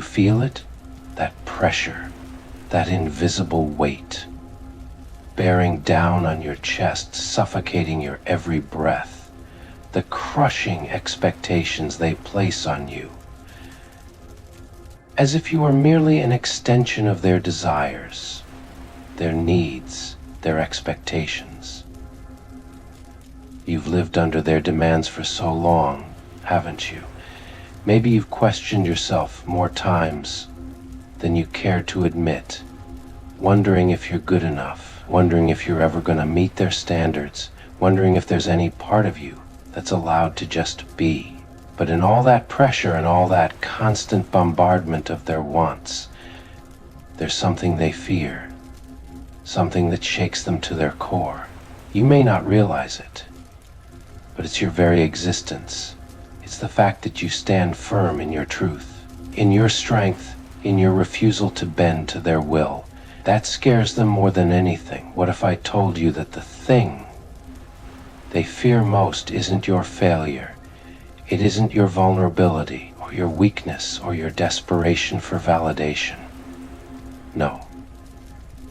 feel it? That pressure, that invisible weight, bearing down on your chest, suffocating your every breath, the crushing expectations they place on you, as if you are merely an extension of their desires, their needs, their expectations. You've lived under their demands for so long, haven't you? Maybe you've questioned yourself more times than you care to admit, wondering if you're good enough, wondering if you're ever going to meet their standards, wondering if there's any part of you that's allowed to just be. But in all that pressure and all that constant bombardment of their wants, there's something they fear, something that shakes them to their core. You may not realize it, but it's your very existence. It's the fact that you stand firm in your truth, in your strength, in your refusal to bend to their will. That scares them more than anything. What if I told you that the thing they fear most isn't your failure? It isn't your vulnerability or your weakness or your desperation for validation. No.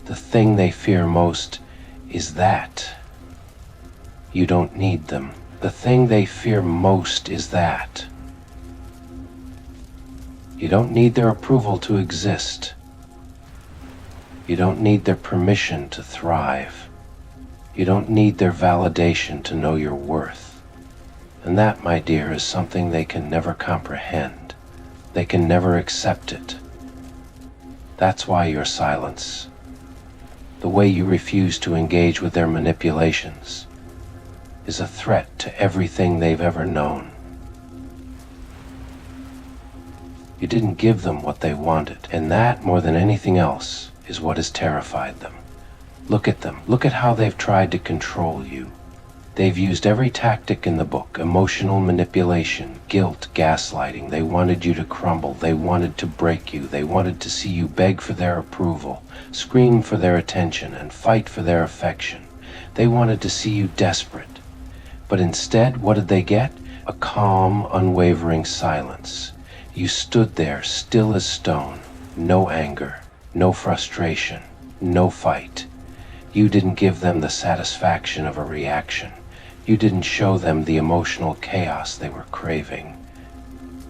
The thing they fear most is that you don't need them. The thing they fear most is that you don't need their approval to exist. You don't need their permission to thrive. You don't need their validation to know your worth. And that, my dear, is something they can never comprehend. They can never accept it. That's why your silence, the way you refuse to engage with their manipulations, is a threat to everything they've ever known. You didn't give them what they wanted, and that, more than anything else, is what has terrified them. Look at them. Look at how they've tried to control you. They've used every tactic in the book: emotional manipulation, guilt, gaslighting. They wanted you to crumble. They wanted to break you. They wanted to see you beg for their approval, scream for their attention, and fight for their affection. They wanted to see you desperate. But instead, what did they get? A calm, unwavering silence. You stood there, still as stone. No anger, no frustration, no fight. You didn't give them the satisfaction of a reaction. You didn't show them the emotional chaos they were craving.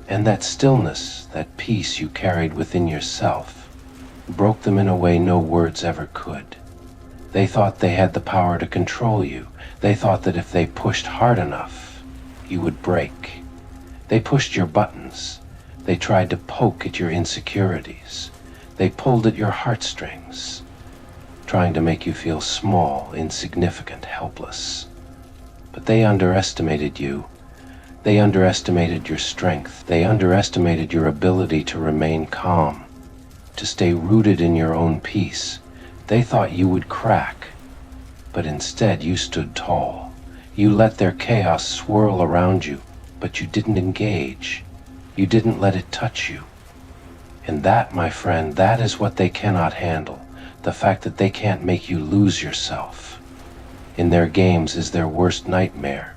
And that stillness, that peace you carried within yourself, broke them in a way no words ever could. They thought they had the power to control you. They thought that if they pushed hard enough, you would break. They pushed your buttons. They tried to poke at your insecurities. They pulled at your heartstrings, trying to make you feel small, insignificant, helpless. But they underestimated you. They underestimated your strength. They underestimated your ability to remain calm, to stay rooted in your own peace. They thought you would crack, but instead you stood tall. You let their chaos swirl around you, but you didn't engage. You didn't let it touch you. And that, my friend, that is what they cannot handle. The fact that they can't make you lose yourself. In their games is their worst nightmare.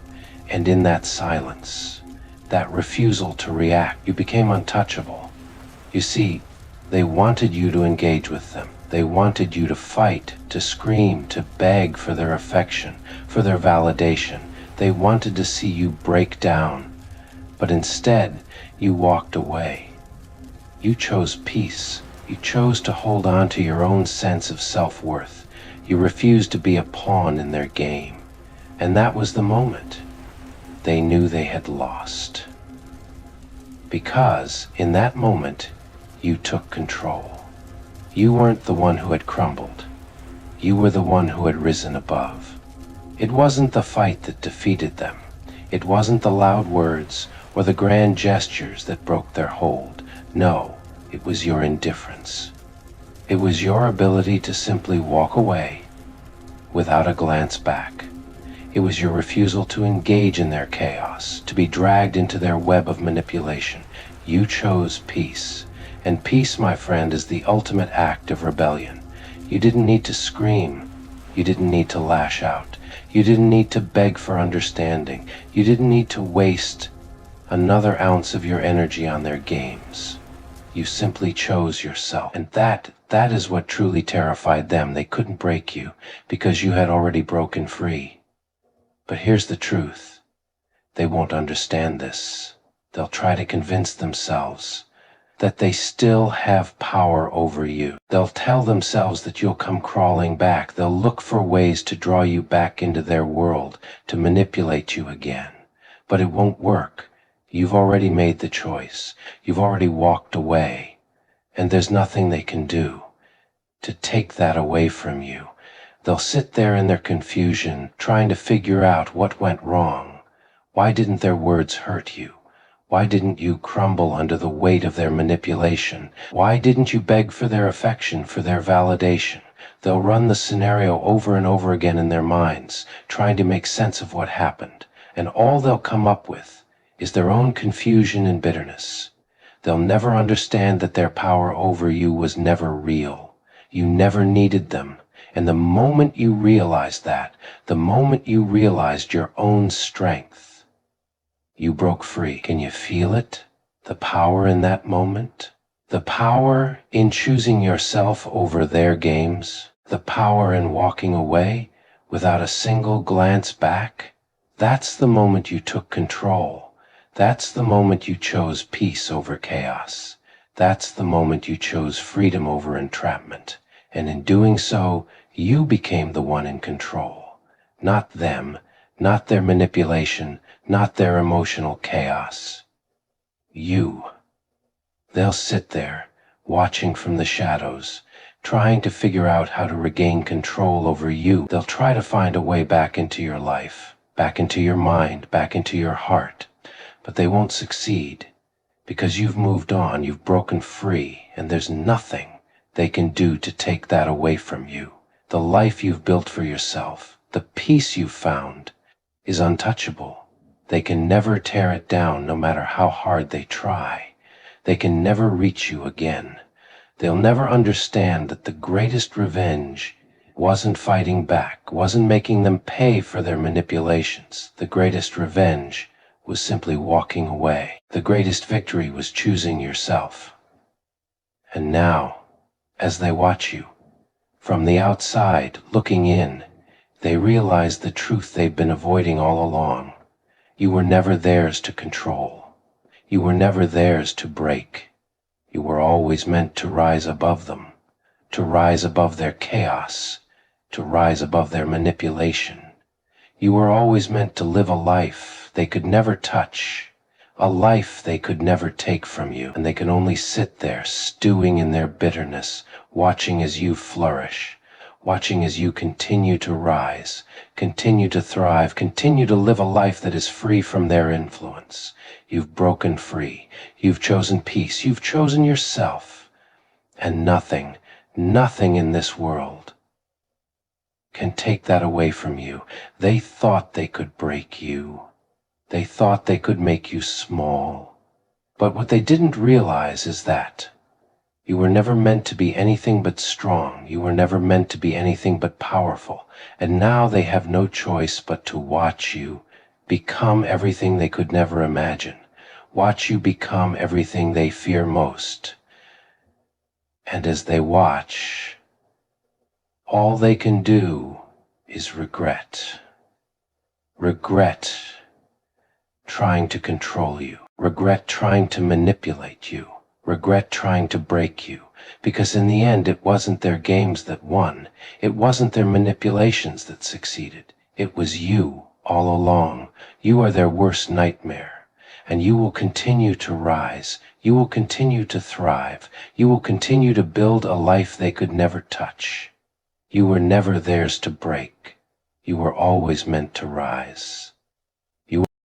And in that silence, that refusal to react, you became untouchable. You see, they wanted you to engage with them. They wanted you to fight, to scream, to beg for their affection, for their validation. They wanted to see you break down. But instead, you walked away. You chose peace. You chose to hold on to your own sense of self-worth. You refused to be a pawn in their game. And that was the moment they knew they had lost. Because in that moment, you took control. You weren't the one who had crumbled. You were the one who had risen above. It wasn't the fight that defeated them. It wasn't the loud words or the grand gestures that broke their hold. No, it was your indifference. It was your ability to simply walk away without a glance back. It was your refusal to engage in their chaos, to be dragged into their web of manipulation. You chose peace. And peace, my friend, is the ultimate act of rebellion. You didn't need to scream. You didn't need to lash out. You didn't need to beg for understanding. You didn't need to waste another ounce of your energy on their games. You simply chose yourself. And that is what truly terrified them. They couldn't break you because you had already broken free. But here's the truth. They won't understand this. They'll try to convince themselves that they still have power over you. They'll tell themselves that you'll come crawling back. They'll look for ways to draw you back into their world, to manipulate you again. But it won't work. You've already made the choice. You've already walked away. And there's nothing they can do to take that away from you. They'll sit there in their confusion, trying to figure out what went wrong. Why didn't their words hurt you? Why didn't you crumble under the weight of their manipulation? Why didn't you beg for their affection, for their validation? They'll run the scenario over and over again in their minds, trying to make sense of what happened. And all they'll come up with is their own confusion and bitterness. They'll never understand that their power over you was never real. You never needed them. And the moment you realized that, the moment you realized your own strength, you broke free. Can you feel it? The power in that moment? The power in choosing yourself over their games? The power in walking away without a single glance back? That's the moment you took control. That's the moment you chose peace over chaos. That's the moment you chose freedom over entrapment. And in doing so, you became the one in control. Not them, not their manipulation, not their emotional chaos. You. They'll sit there, watching from the shadows, trying to figure out how to regain control over you. They'll try to find a way back into your life, back into your mind, back into your heart. But they won't succeed, because you've moved on, you've broken free, and there's nothing they can do to take that away from you. The life you've built for yourself, the peace you've found, is untouchable. They can never tear it down, no matter how hard they try. They can never reach you again. They'll never understand that the greatest revenge wasn't fighting back, wasn't making them pay for their manipulations. The greatest revenge was simply walking away. The greatest victory was choosing yourself. And now, as they watch you, from the outside, looking in, they realize the truth they've been avoiding all along. You were never theirs to control. You were never theirs to break. You were always meant to rise above them, to rise above their chaos, to rise above their manipulation. You were always meant to live a life they could never touch, a life they could never take from you, and they can only sit there stewing in their bitterness, watching as you flourish, watching as you continue to rise, continue to thrive, continue to live a life that is free from their influence. You've broken free. You've chosen peace. You've chosen yourself. And nothing in this world can take that away from you. They thought they could break you. They thought they could make you small. But what they didn't realize is that you were never meant to be anything but strong. You were never meant to be anything but powerful. And now they have no choice but to watch you become everything they could never imagine. Watch you become everything they fear most. And as they watch, all they can do is regret. Regret trying to control you. Regret trying to manipulate you. Regret trying to break you, because in the end it wasn't their games that won. It wasn't their manipulations that succeeded. It was you all along. You are their worst nightmare, and you will continue to rise. You will continue to thrive. You will continue to build a life they could never touch. You were never theirs to break. You were always meant to rise.